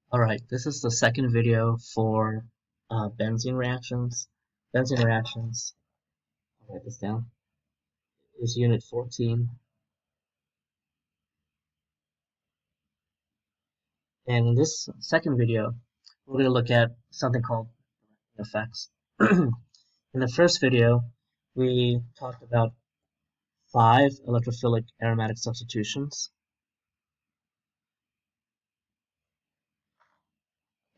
Alright, this is the second video for benzene reactions. Benzene reactions, I'll write this down, is unit 14. And in this second video, we're going to look at something called effects. In the first video, we talked about 5 electrophilic aromatic substitutions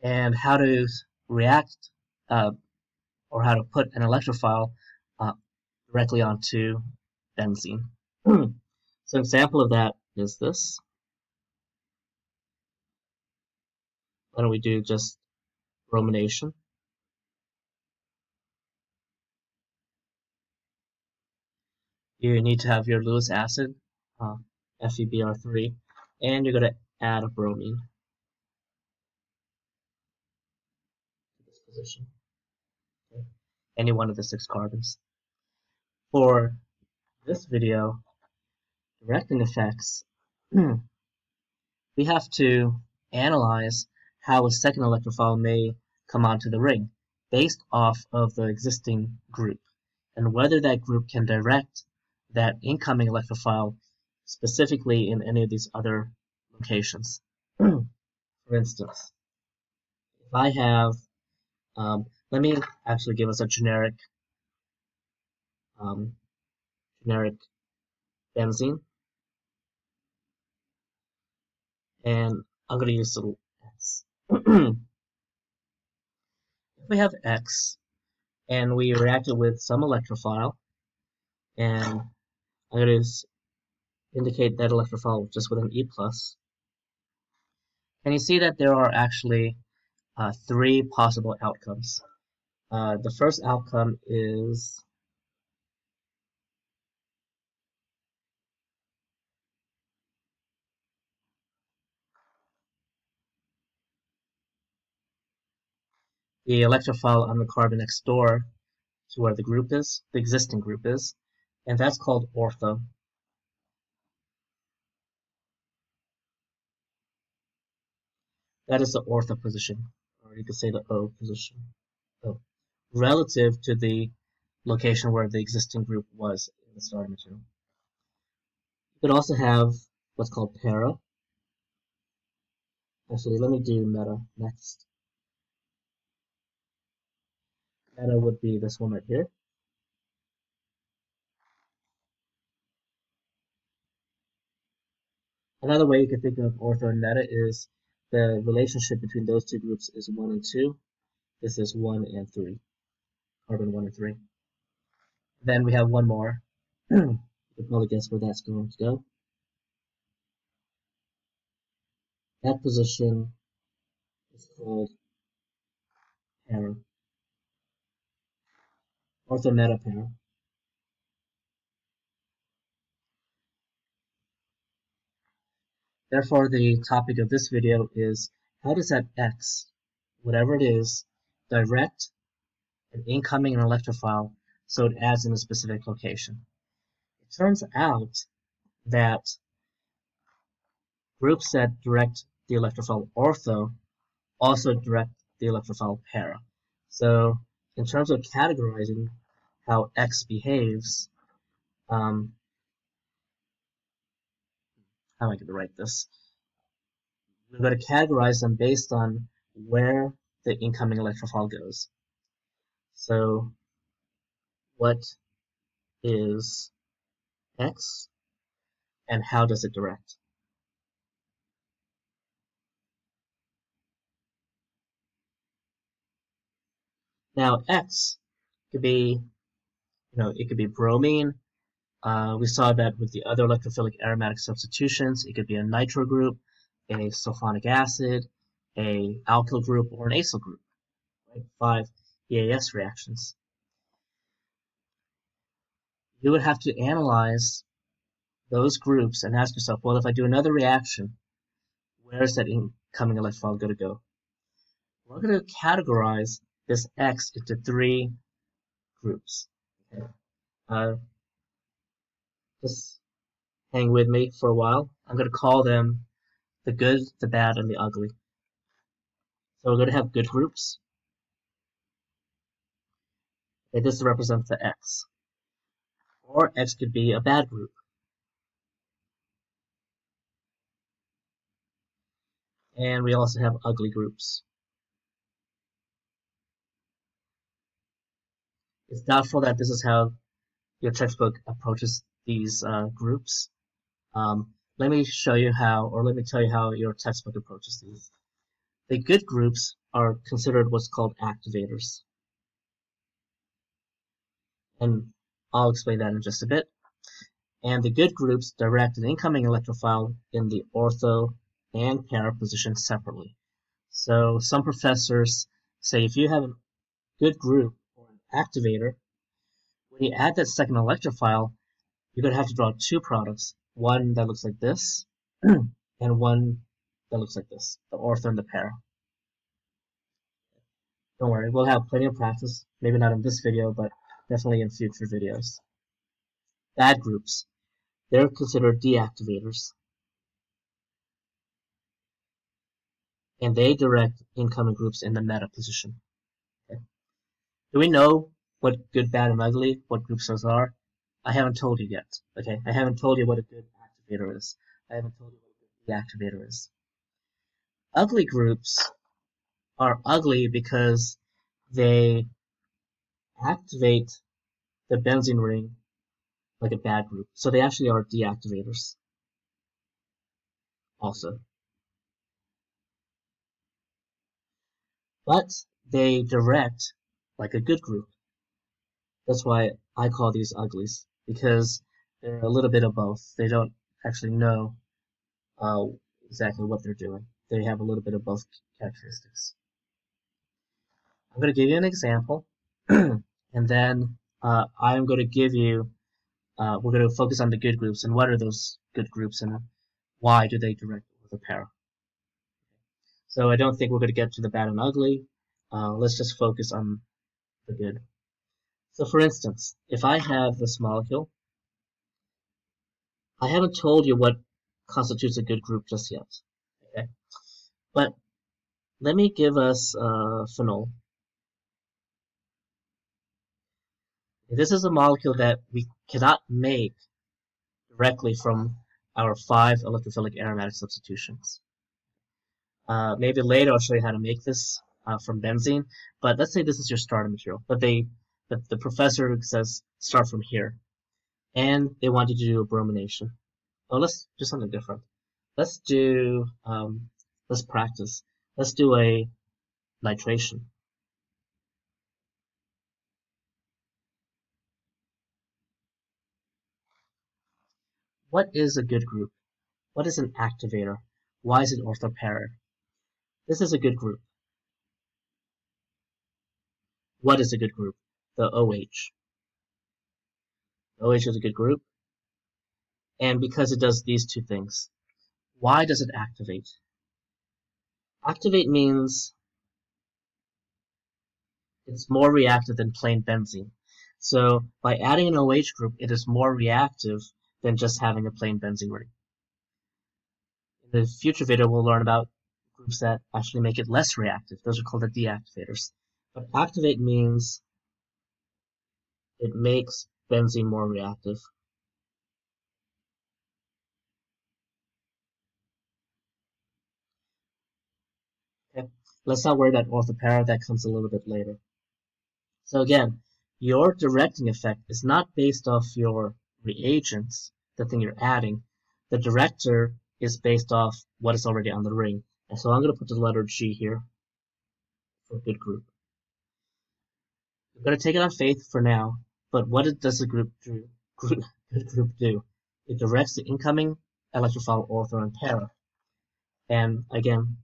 and how to react or how to put an electrophile directly onto benzene. So an example of that is this. Why don't we do just bromination? You need to have your Lewis acid, FeBr3, and you're going to add a bromine to this position. Okay. Any one of the 6 carbons. For this video, directing effects, we have to analyze how a second electrophile may come onto the ring based off of the existing group and whether that group can direct that incoming electrophile specifically in any of these other locations. For instance, if I have, let me actually give us a generic benzene, and I'm going to use little X. If we have X and we react it with some electrophile, and I'm going to indicate that electrophile just with an E+, and you see that there are actually 3 possible outcomes. The first outcome is the electrophile on the carbon next door to where the group is, the existing group is, and that's called ortho. That is the ortho position, or you could say the O position, relative to the location where the existing group was in the starting material. You could also have what's called para. Actually, let me do meta next. Meta would be this one right here. Another way you could think of ortho and meta is the relationship between those 2 groups is 1 and 2. This is 1 and 3. Carbon 1 and 3. Then we have one more. You can probably guess where that's going to go. That position is called para. Ortho-meta para. Therefore, the topic of this video is how does that X, whatever it is, direct an incoming electrophile so it adds in a specific location. It turns out that groups that direct the electrophile ortho also direct the electrophile para. So in terms of categorizing how X behaves, how am I going to write this? We're going to categorize them based on where the incoming electrophile goes. So what is X and how does it direct? Now X could be, it could be bromine. We saw that with the other electrophilic aromatic substitutions. It could be a nitro group, a sulfonic acid, a alkyl group, or an acyl group. Right? 5 EAS reactions. You would have to analyze those groups and ask yourself, well, if I do another reaction, where is that incoming electrophile going to go? We're going to categorize this X into 3 groups. Okay. Just hang with me for a while. I'm going to call them the good, the bad, and the ugly. So we're going to have good groups. And this represents the X. Or X could be a bad group. And we also have ugly groups. It's doubtful that this is how your textbook approaches these groups. Let me show you how, or let me tell you how your textbook approaches these. The good groups are considered what's called activators. And I'll explain that in just a bit. And the good groups direct an incoming electrophile in the ortho and para position separately. So some professors say if you have a good group or an activator, when you add that second electrophile, you're going to have to draw two products, one that looks like this and one that looks like this, the ortho and the para. Don't worry, we'll have plenty of practice, maybe not in this video, but definitely in future videos. Bad groups, they're considered deactivators, and they direct incoming groups in the meta position. Okay. Do we know what good, bad, and ugly, what groups those are? I haven't told you yet. Okay, I haven't told you what a good activator is. I haven't told you what a good deactivator is. Ugly groups are ugly because they activate the benzene ring like a bad group. So they actually are deactivators also. But they direct like a good group. That's why I call these uglies, because they're a little bit of both. They don't actually know exactly what they're doing. They have a little bit of both characteristics. I'm going to give you an example, and then I'm going to give you, we're going to focus on the good groups, and what are those good groups, and why do they direct with a para. So I don't think we're going to get to the bad and ugly. Let's just focus on the good. So for instance, if I have this molecule, I haven't told you what constitutes a good group just yet. Okay? But let me give us phenol. This is a molecule that we cannot make directly from our 5 electrophilic aromatic substitutions. Maybe later I'll show you how to make this from benzene, but let's say this is your starter material. But the professor says start from here, and they want you to do a bromination. Well, let's do something different. Let's do let's practice. Let's do a nitration. What is a good group? What is an activator? Why is it OrthoPara? This is a good group. What is a good group? The OH. OH is a good group. And because it does these two things. Why does it activate? Activate means it's more reactive than plain benzene. So by adding an OH group, it is more reactive than just having a plain benzene ring. In the future video, we'll learn about groups that actually make it less reactive. Those are called the deactivators. But activate means it makes benzene more reactive. Okay. Let's not worry about OrthoPara, that comes a little bit later. So again, your directing effect is not based off your reagents, the thing you're adding. The director is based off what is already on the ring. And so I'm going to put the letter G here for good group. I'm going to take it on faith for now, but what does the good group do? It directs the incoming electrophile ortho and para. And again,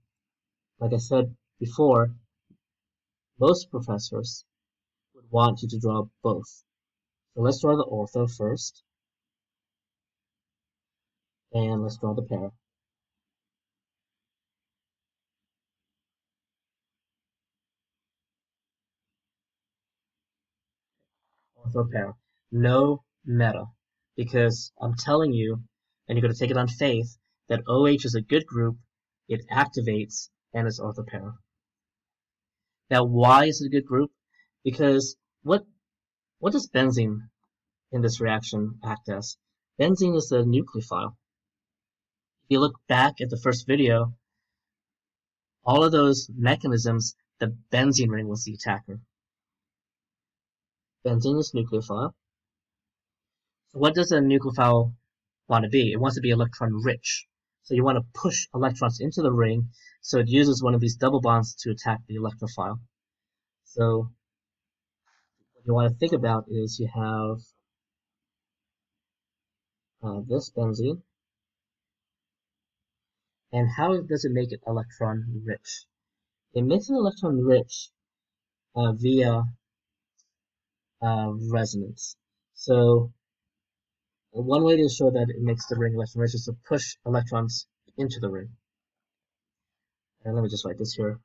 like I said before, most professors would want you to draw both. So let's draw the ortho first, and let's draw the para. OrthoPara. No meta, because I'm telling you, and you're going to take it on faith, that OH is a good group, it activates, and is OrthoPara. Now, why is it a good group? Because what does benzene in this reaction act as? Benzene is a nucleophile. If you look back at the first video, all of those mechanisms, the benzene ring was the attacker. Benzene is nucleophile. So what does a nucleophile want to be? It wants to be electron rich. So you want to push electrons into the ring, so it uses one of these double bonds to attack the electrophile. So what you want to think about is you have this benzene, and how does it make it electron rich? It makes it electron rich via resonance. So one way to show that it makes the ring electron rich is to push electrons into the ring. And let me just write this here.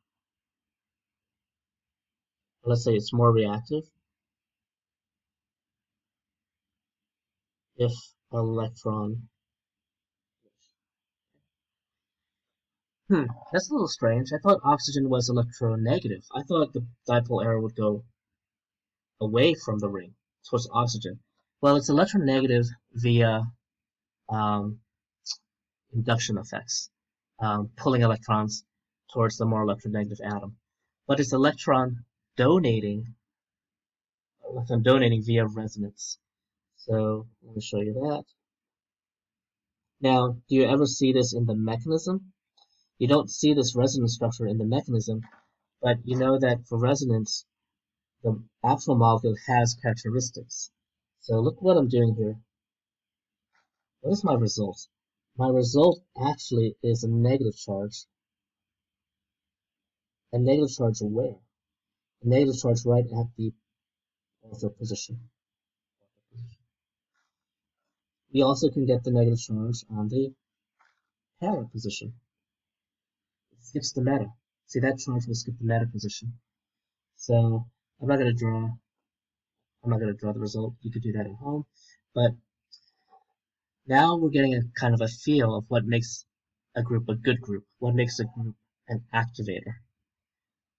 Let's say it's more reactive if electron. That's a little strange. I thought oxygen was electronegative. I thought the dipole arrow would go away from the ring towards oxygen. Well, it's electronegative via induction effects, pulling electrons towards the more electronegative atom. But it's electron donating via resonance. So let me show you that. Now, do you ever see this in the mechanism? You don't see this resonance structure in the mechanism, but you know that for resonance, the actual molecule has characteristics. So look what I'm doing here. What is my result? My result actually is a negative charge. A negative charge where? A negative charge right at the ortho position. We also can get the negative charge on the para position. It skips the meta. See, that charge will skip the meta position. So I'm not going to draw the result. You could do that at home. But now we're getting a kind of a feel of what makes a group a good group. What makes a group an activator.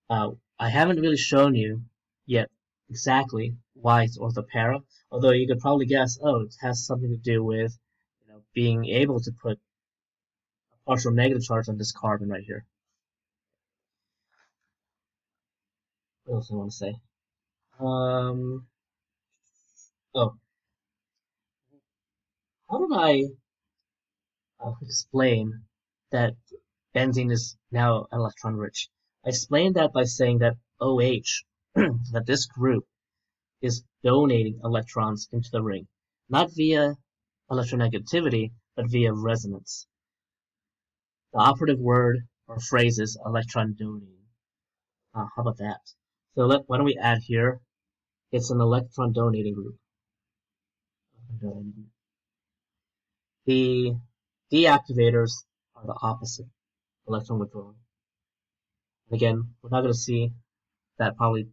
I haven't really shown you yet exactly why it's OrthoPara, although you could probably guess, oh, it has something to do with being able to put a partial negative charge on this carbon right here. What else do I want to say? Oh, how did I explain that benzene is now electron rich? I explained that by saying that OH, that this group is donating electrons into the ring, not via electronegativity, but via resonance. The operative word or phrase is electron donating. How about that? So why don't we add here? It's an electron donating group. The deactivators are the opposite, electron withdrawing. Again, we're not going to see that probably in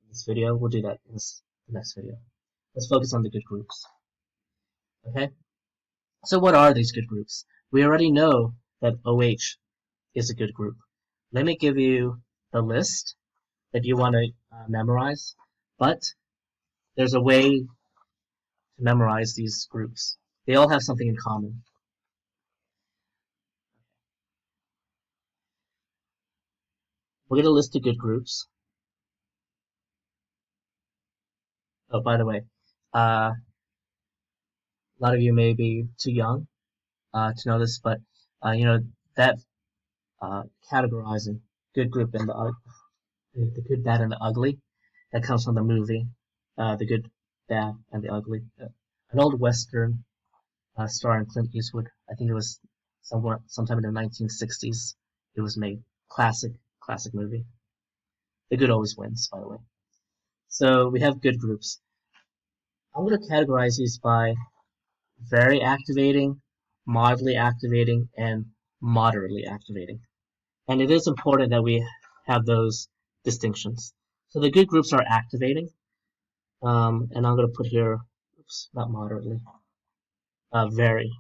this video. We'll do that in the next video. Let's focus on the good groups. Okay? So what are these good groups? We already know that OH is a good group. Let me give you the list that you want to memorize, but there's a way to memorize these groups. They all have something in common. We're going to list the good groups. Oh, by the way, a lot of you may be too young to know this, but that categorizing good group and the good, bad, and the ugly, that comes from the movie, The Good, Bad, and the Ugly. An old Western starring Clint Eastwood. I think it was sometime in the 1960s. It was made. Classic movie. The good always wins, by the way. So we have good groups. I'm going to categorize these by very activating, mildly activating, and moderately activating. And it is important that we have those distinctions. So the good groups are activating, and I'm going to put here, oops, not moderately, very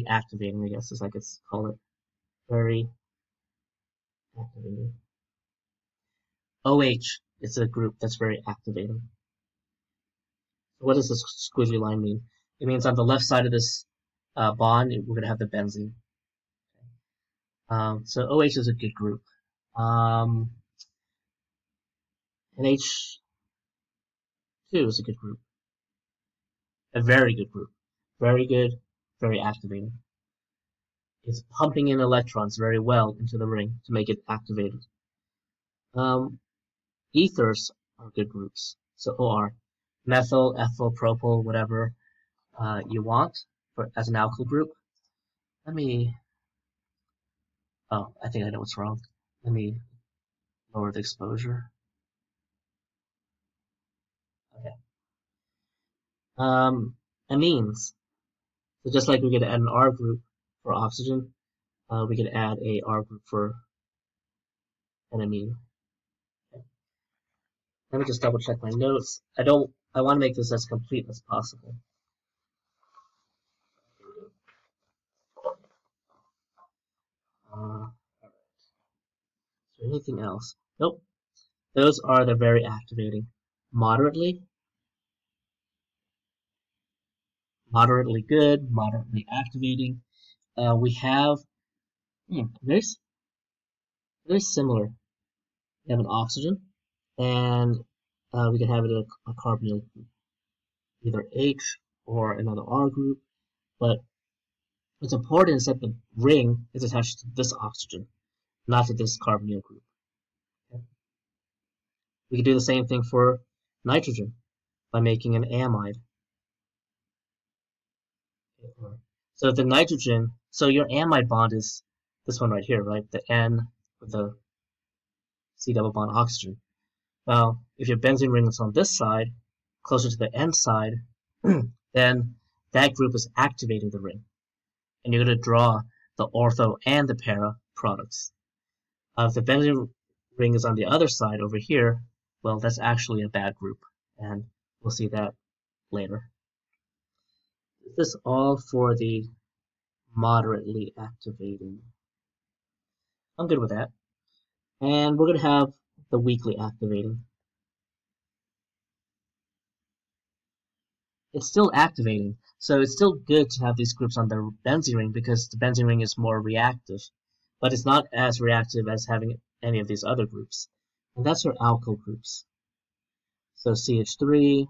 activating, I guess is I could call it. Very activating. OH is a group that's very activating. So what does this squiggly line mean? It means on the left side of this bond, we're going to have the benzene. So OH is a good group. And H2 is a good group. A very good group. Very good, very activating. It's pumping in electrons very well into the ring to make it activated. Ethers are good groups. So OR. Methyl, ethyl, propyl, whatever you want as an alkyl group. Oh, I think I know what's wrong. Let me lower the exposure. Okay. Amines. So just like we could add an R group for oxygen, we could add a R group for an amine. Okay. Let me just double check my notes. I want to make this as complete as possible. Alright. Is there anything else? Nope. Those are the very activating. Moderately good, moderately activating. We have very similar. We have an oxygen, and we can have it a carbonyl group, either H or another R group. But what's important is that the ring is attached to this oxygen, not to this carbonyl group. Okay? We can do the same thing for nitrogen by making an amide. So the nitrogen, so your amide bond is this one right here, right? The N with the C double bond oxygen. Well, if your benzene ring is on this side, closer to the N side, then that group is activating the ring. And you're going to draw the ortho and the para products. If the benzene ring is on the other side over here, well, that's actually a bad group. And we'll see that later. This is all for the moderately activating. I'm good with that. And we're going to have the weakly activating. It's still activating, so it's still good to have these groups on the benzene ring because the benzene ring is more reactive, but it's not as reactive as having any of these other groups. And that's our alkyl groups. So CH3,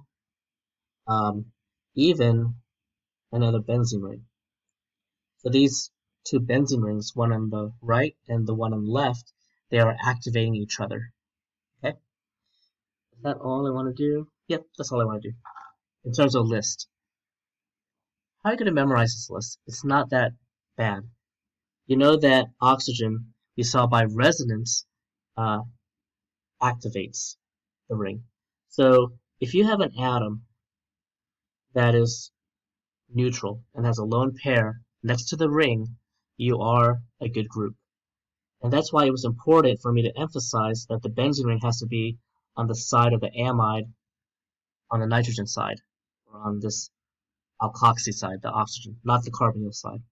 even another benzene ring. So these two benzene rings, one on the right and the one on the left, they are activating each other. Okay? Is that all I want to do? Yep, that's all I want to do. In terms of list. How are you going to memorize this list? It's not that bad. You know that oxygen, we saw by resonance, activates the ring. So if you have an atom that is neutral and has a lone pair next to the ring, you are a good group. And that's why it was important for me to emphasize that the benzene ring has to be on the side of the amide on the nitrogen side, or on this alkoxy side, the oxygen, not the carbonyl side.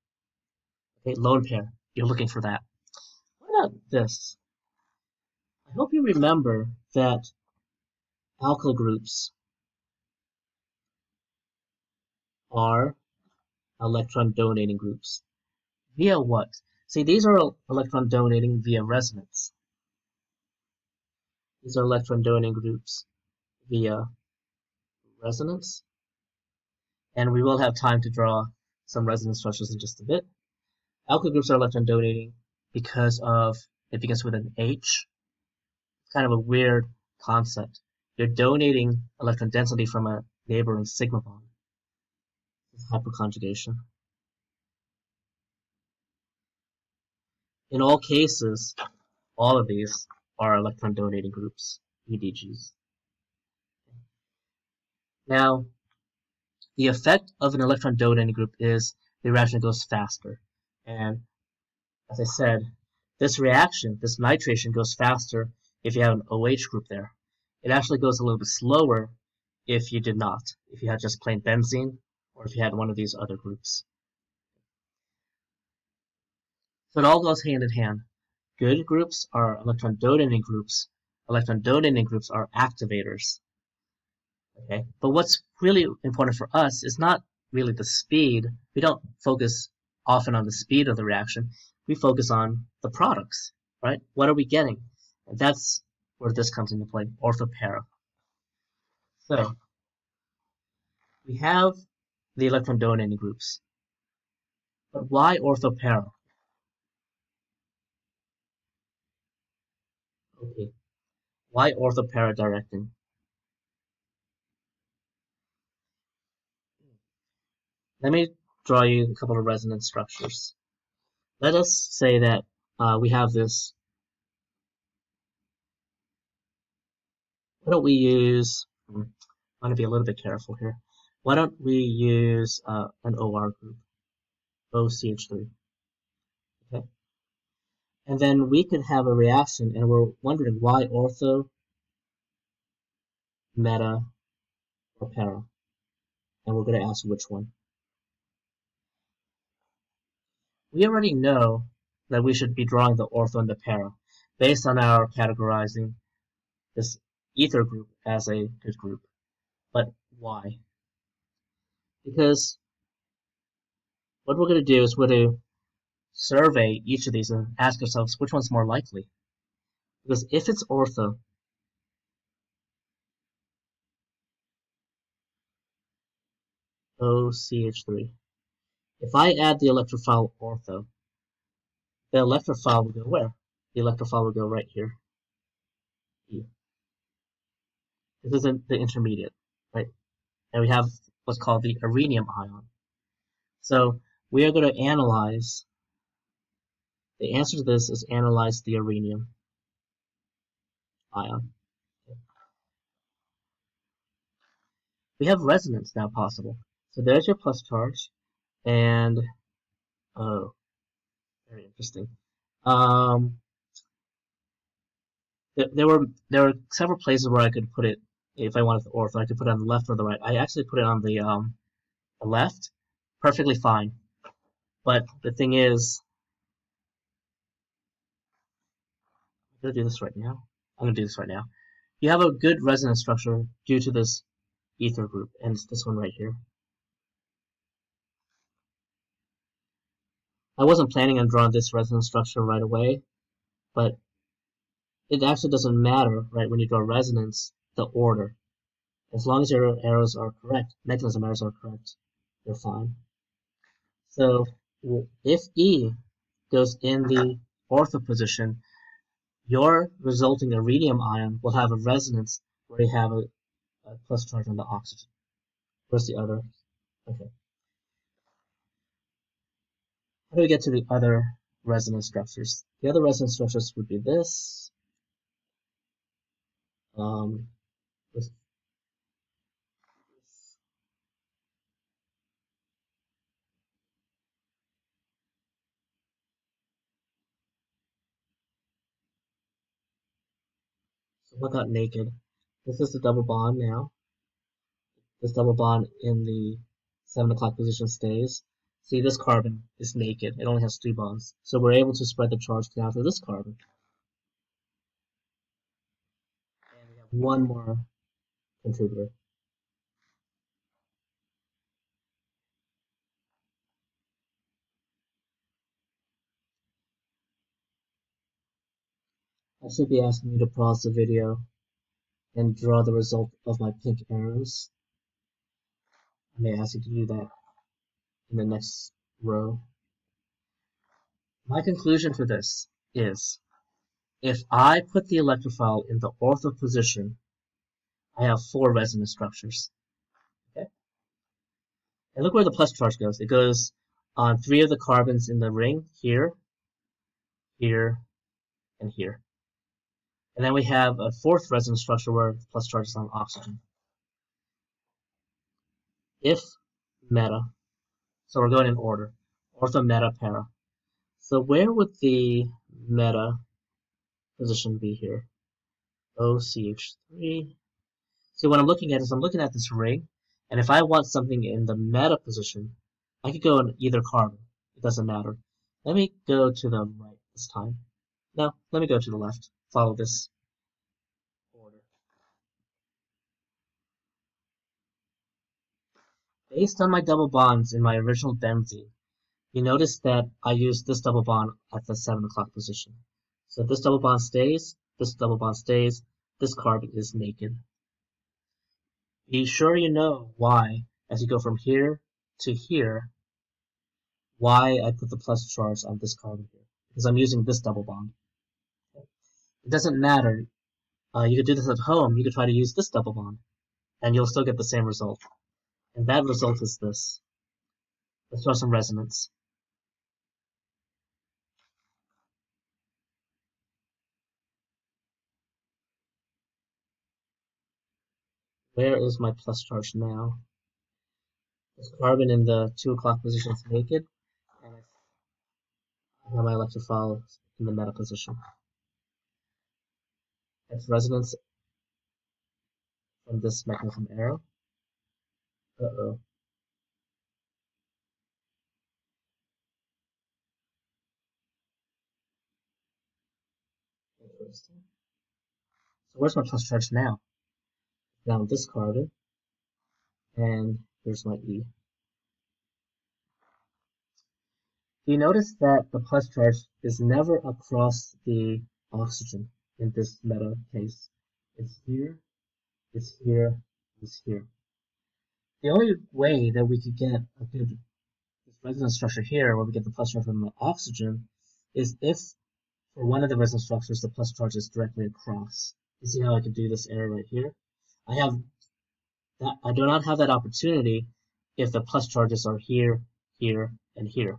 Okay, lone pair, you're looking for that. What about this? I hope you remember that alkyl groups are electron donating groups. Via what? See, these are electron donating via resonance. These are electron donating groups via resonance. And we will have time to draw some resonance structures in just a bit. Alkyl groups are electron donating because of it begins with an H. It's kind of a weird concept. You're donating electron density from a neighboring sigma bond. It's hyperconjugation. In all cases, all of these are electron donating groups, EDGs. Now, the effect of an electron donating group is the reaction goes faster. And as I said, this reaction, this nitration, goes faster if you have an OH group there. It actually goes a little bit slower if you did not, if you had just plain benzene, or if you had one of these other groups. So it all goes hand in hand. Good groups are electron donating groups electron donating groups are activators. Okay, but what's really important for us is not really the speed. We don't focus often on the speed of the reaction. We focus on the products, right? What are we getting? And that's where this comes into play, OrthoPara. So we have the electron donating groups, but why OrthoPara? Okay, why OrthoPara directing? Let me draw you a couple of resonance structures. Let us say that we have this. Why don't we use, I want to be a little bit careful here. Why don't we use an OR group, OCH3, okay? And then we could have a reaction, and we're wondering why ortho, meta, or para. And we're going to ask which one. We already know that we should be drawing the ortho and the para based on our categorizing this ether group as a good group. But why? Because what we're going to do is we're going to survey each of these and ask ourselves which one's more likely. Because if it's ortho, OCH3, if I add the electrophile ortho, the electrophile will go where? The electrophile will go right here. E. This is the intermediate, right? And we have what's called the rhenium ion. So we are going to analyze, the answer to this is analyze the rhenium ion. Okay. We have resonance now possible. So there's your plus charge, and oh, very interesting. There were several places where I could put it if I wanted the ortho. I could put it on the left or the right. I actually put it on the left, perfectly fine. But the thing is, I'm gonna do this right now. I'm gonna do this right now. You have a good resonance structure due to this ether group, and it's this one right here. I wasn't planning on drawing this resonance structure right away, but it actually doesn't matter, right, when you draw resonance, the order. As long as your arrows are correct, mechanism arrows are correct, you're fine. So if E goes in the ortho position, your resulting rhenium ion will have a resonance where you have a plus charge on the oxygen. Where's the other? Okay. How do we get to the other resonance structures? The other resonance structures would be this. This. So what got naked? This is the double bond now. This double bond in the 7 o'clock position stays. See, this carbon is naked. It only has 3 bonds. So we're able to spread the charge down to this carbon. And we have one more contributor. I should be asking you to pause the video and draw the result of my pink arrows. I may ask you to do that in the next row. My conclusion for this is, if I put the electrophile in the ortho position, I have 4 resonance structures. Okay? And look where the plus charge goes. It goes on 3 of the carbons in the ring, here, here, and here. And then we have a 4th resonance structure where the plus charge is on oxygen. If meta, so we're going in order, ortho, meta, para. So where would the meta position be here? OCH3. So what I'm looking at is I'm looking at this ring, and if I want something in the meta position, I could go in either carbon. It doesn't matter. Let me go to the right this time. No, let me go to the left. Follow this. Based on my double bonds in my original benzene, you notice that I used this double bond at the 7 o'clock position. So this double bond stays, this double bond stays, this carbon is naked. Be sure you know why, as you go from here to here, why I put the plus charge on this carbon here. Because I'm using this double bond. It doesn't matter. You could do this at home. You could try to use this double bond, and you'll still get the same result. And that result is this. Let's draw some resonance. Where is my plus charge now? This carbon in the 2 o'clock position is naked, and I have my electrophile in the meta position. That's resonance from this mechanism arrow. Uh-oh. Interesting. So where's my plus charge now? Down this carbon, and here's my E. You notice that the plus charge is never across the oxygen in this meta case. It's here, it's here, it's here. The only way that we could get a good resonance structure here, where we get the plus charge from the oxygen, is if for one of the resonance structures the plus charge is directly across. You see how I could do this error right here? I do not have that opportunity if the plus charges are here, here, and here.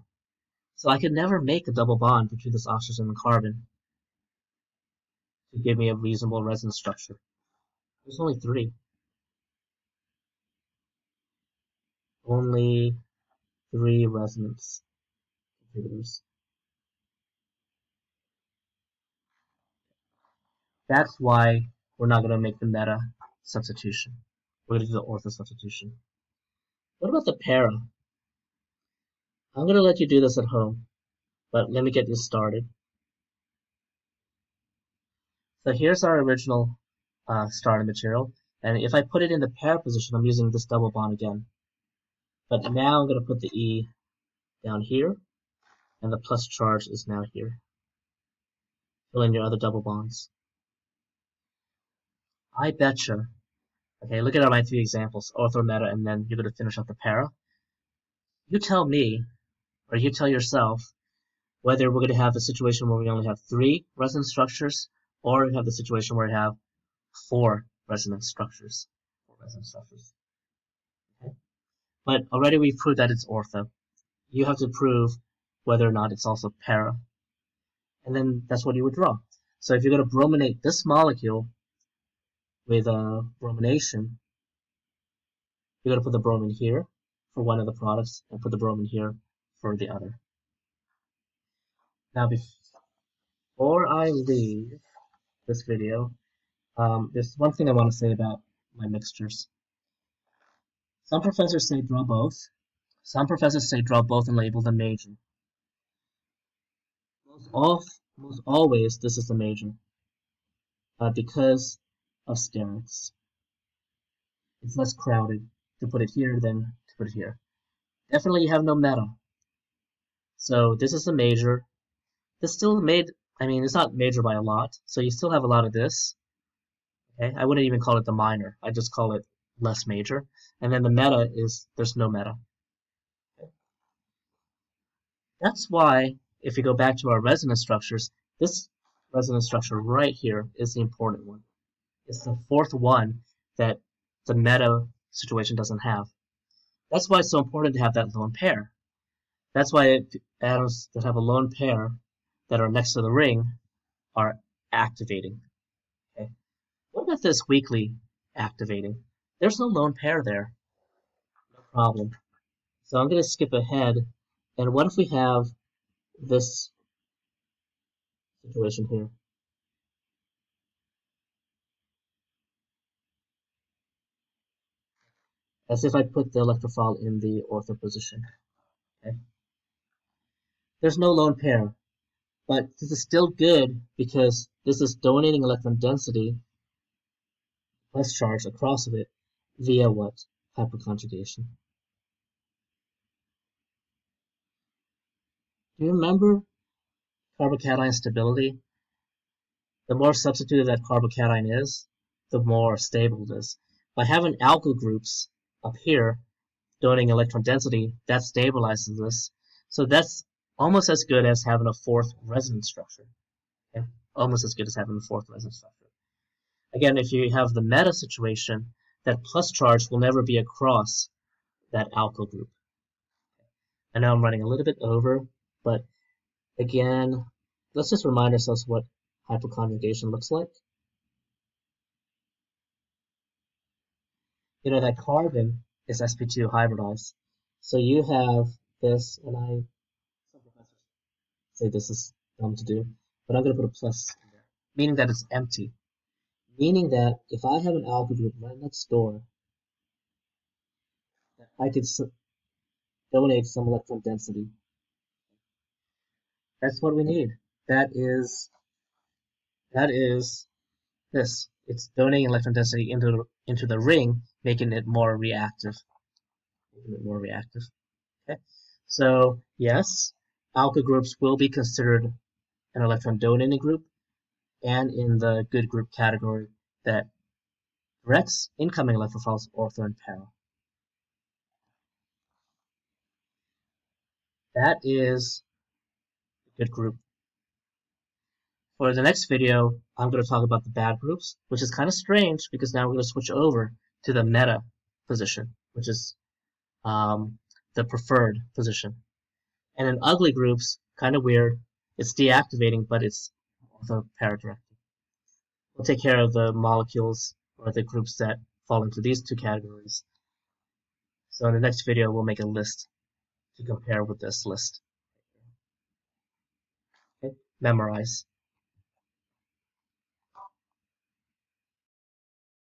So I could never make a double bond between this oxygen and carbon to give me a reasonable resonance structure. There's only 3. Only 3 resonance contributors. That's why we're not going to make the meta substitution. We're going to do the ortho substitution. What about the para? I'm going to let you do this at home, but let me get you started. So here's our original starting material, and if I put it in the para position, I'm using this double bond again. But now I'm going to put the E down here, and the plus charge is now here. Fill in your other double bonds. I betcha. Okay, look at my 3 examples, ortho, meta, and then you're going to finish up the para. You tell me, or you tell yourself, whether we're going to have a situation where we only have 3 resonance structures, or we have the situation where we have 4 resonance structures. Okay? But already we've proved that it's ortho. You have to prove whether or not it's also para. And then that's what you would draw. So if you're going to brominate this molecule with a bromination, you're going to put the bromine here for one of the products and put the bromine here for the other. Now, before I leave this video, there's one thing I want to say about my mixtures. Some professors say draw both. Some professors say draw both and label them major. Most always, this is the major because of sterics. It's less crowded to put it here than to put it here. Definitely you have no meta. So this is the major. This still it's not major by a lot, so you still have a lot of this. Okay, I wouldn't even call it the minor. I just call it less major. And then the meta is, there's no meta. Okay. That's why, if you go back to our resonance structures, this resonance structure right here is the important one. It's the 4th one that the meta situation doesn't have. That's why it's so important to have that lone pair. That's why atoms that have a lone pair that are next to the ring are activating. Okay. What about this weakly activating? There's no lone pair there. No problem. So I'm going to skip ahead. And what if we have this situation here? As if I put the electrophile in the ortho position. Okay. There's no lone pair. But this is still good because this is donating electron density plus charge across of it via what? Hyperconjugation. Do you remember carbocation stability? The more substituted that carbocation is, the more stable it is. By having alkyl groups up here donating electron density, that stabilizes this. So that's almost as good as having a fourth resonance structure. Okay? Almost as good as having a fourth resonance structure. Again, if you have the meta situation, that plus charge will never be across that alkyl group. I know I'm running a little bit over, but again, let's just remind ourselves what hyperconjugation looks like. You know that carbon is sp2 hybridized. So you have this, and some professors say this is dumb to do, but I'm going to put a plus in there, meaning that it's empty. Meaning that if I have an alkyl group right next door, I could donate some electron density. That's what we need. That is this. It's donating electron density into the ring, making it more reactive. Okay. So yes, alkyl groups will be considered an electron donating group, and in the good group category that directs incoming electrophiles, ortho and para. That is a good group. For the next video, I'm going to talk about the bad groups, which is kind of strange because now we're going to switch over to the meta position, which is the preferred position. And in ugly groups, kind of weird, it's deactivating, but it's OrthoPara Directing. We'll take care of the molecules or the groups that fall into these two categories. So in the next video, we'll make a list to compare with this list. Okay? Memorize.